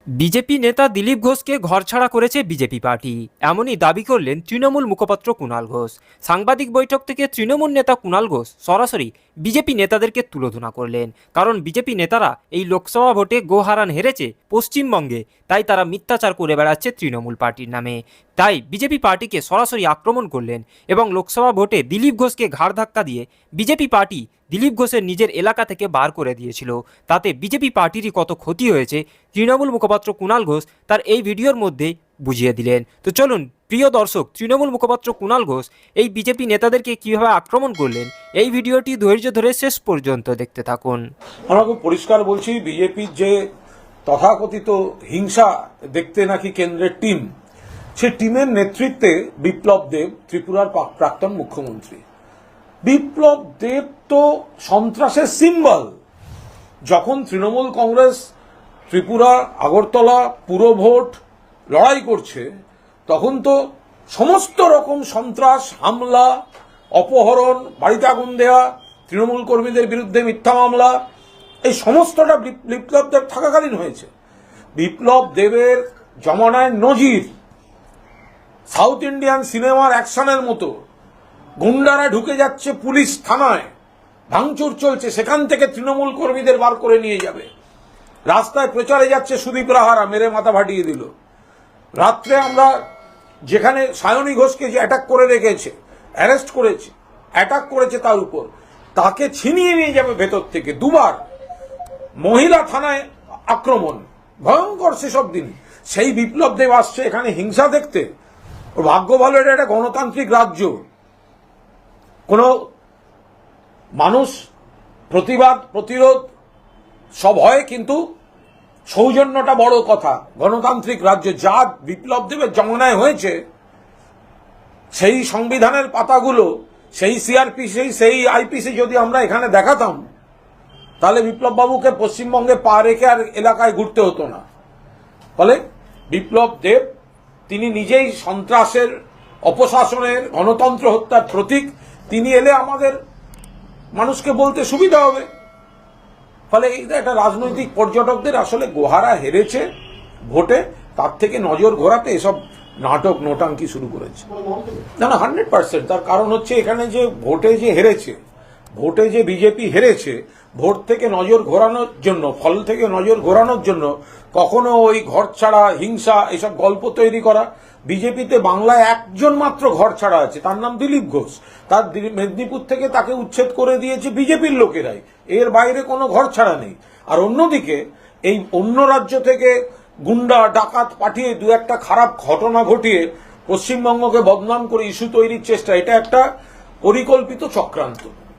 BJP নেতা দিলীপ ঘোষকে ঘরছাড়া করেছে বিজেপি পার্টি, এমনই দাবি করলেন তৃণমূল মুখপাত্র কুণাল ঘোষ। সাংবাদিক বৈঠক থেকে তৃণমূল নেতা কুণাল ঘোষ সরাসরি বিজেপি নেতাদেরকে তুলোধনা করলেন, কারণ বিজেপি নেতারা এই লোকসভা ভোটে গোহারান হেরেছে পশ্চিমবঙ্গে, তাই তারা মিথ্যাচার করে বেড়াচ্ছে তৃণমূল পার্টির নামে। তাই বিজেপি পার্টিকে সরাসরি আক্রমণ করলেন এবং লোকসভা ভোটে দিলীপ ঘোষকে ঘাড় ধাক্কা দিয়ে বিজেপি পার্টি দিলীপ ঘোষের নিজের এলাকা থেকে বার করে দিয়েছিল। তাতে বিজেপি পার্টিরই কত ক্ষতি হয়েছে তৃণমূল মুখপাত্র কুণাল ঘোষ তার এই ভিডিওর মধ্যে বুঝিয়ে দিলেন। তো চলুন প্রিয় দর্শক, তৃণমূল মুখপাত্র কুণাল ঘোষ এই বিজেপি নেতাদেরকে কিভাবে আক্রমণ করলেন এই ভিডিওটি ধৈর্য ধরে শেষ পর্যন্ত দেখতে থাকুন। আমরা খুব পরিষ্কার বলছি, বিজেপির যে তথাকথিত হিংসা দেখতে নাকি কেন্দ্রের টিম, সেই টিমের নেতৃত্বে বিপ্লব দেব, ত্রিপুরার প্রাক্তন মুখ্যমন্ত্রী। বিপ্লব দেব তো সন্ত্রাসের সিম্বল। যখন তৃণমূল কংগ্রেস ত্রিপুরা আগরতলা পুরো ভোট লড়াই করছে, তখন তো সমস্ত রকম সন্ত্রাস, হামলা, অপহরণ, বাড়িতে আগুন দেওয়া, তৃণমূল কর্মীদের বিরুদ্ধে মিথ্যা মামলা, এই সমস্তটা বিপ্লব দেব থাকাকালীন হয়েছে। বিপ্লব দেবের জমানায় নজির, সাউথ ইন্ডিয়ান সিনেমার অ্যাকশনের মতো গুন্ডারা ঢুকে যাচ্ছে পুলিশ থানায়, ভাঙচুর চলছে, সেখান থেকে তৃণমূল কর্মীদের বার করে নিয়ে যাবে। রাস্তায় প্রচারে যাচ্ছে সুদীপ রাহারা, মেরে মাথা ফাটিয়ে দিল। রাত্রে আমরা যেখানে সায়নী ঘোষকে যে অ্যাটাক করে রেখেছে, অ্যারেস্ট করেছে, অ্যাটাক করেছে তার উপর, তাকে ছিনিয়ে নিয়ে যাবে ভেতর থেকে। দুবার মহিলা থানায় আক্রমণ, ভয়ঙ্কর সেসব দিন। সেই বিপ্লব দেব আসছে এখানে হিংসা দেখতে। ওর ভাগ্য ভালো, এটা একটা গণতান্ত্রিক রাজ্য। কোন মানুষ প্রতিবাদ প্রতিরোধ সব হয়, কিন্তু সৌজন্যটা বড় কথা। গণতান্ত্রিক রাজ্য যা বিপ্লব দেবের জমানায় হয়েছে, সেই সংবিধানের পাতাগুলো, সেই সিআরপিসি, সেই আইপিসি যদি আমরা এখানে দেখাতাম, তাহলে বিপ্লব বাবুকে পশ্চিমবঙ্গে পা রেখে আর এলাকায় ঘুরতে হতো না। ফলে বিপ্লব দেব তিনি নিজেই সন্ত্রাসের, অপশাসনের, গণতন্ত্র হত্যার প্রতীক। তিনি এলে আমাদের মানুষকে বলতে সুবিধা হবে। ফলে এটা রাজনৈতিক পর্যটকদের আসলে গোহারা হেরেছে ভোটে, তার থেকে নজর ঘোরাতে এসব নাটক নোটাঙ্কি শুরু করেছে। না 100%। তার কারণ হচ্ছে এখানে যে ভোটে যে হেরেছে, ভোটে যে বিজেপি হেরেছে, ভোট থেকে নজর ঘোরানোর জন্য, ফল থেকে নজর ঘোরানোর জন্য কখনো ওই ঘর ছাড়া, হিংসা, এসব গল্প তৈরি করা। বিজেপিতে বাংলায় একজন মাত্র ঘর ছাড়া আছে, তার নাম দিলীপ ঘোষ। তার মেদিনীপুর থেকে তাকে উচ্ছেদ করে দিয়েছে বিজেপির লোকেরাই, এর বাইরে কোনো ঘর ছাড়া নেই। আর অন্যদিকে এই অন্য রাজ্য থেকে গুন্ডা ডাকাত পাঠিয়ে দু একটা খারাপ ঘটনা ঘটিয়ে পশ্চিমবঙ্গকে বদনাম করে ইস্যু তৈরির চেষ্টা, এটা একটা পরিকল্পিত চক্রান্ত।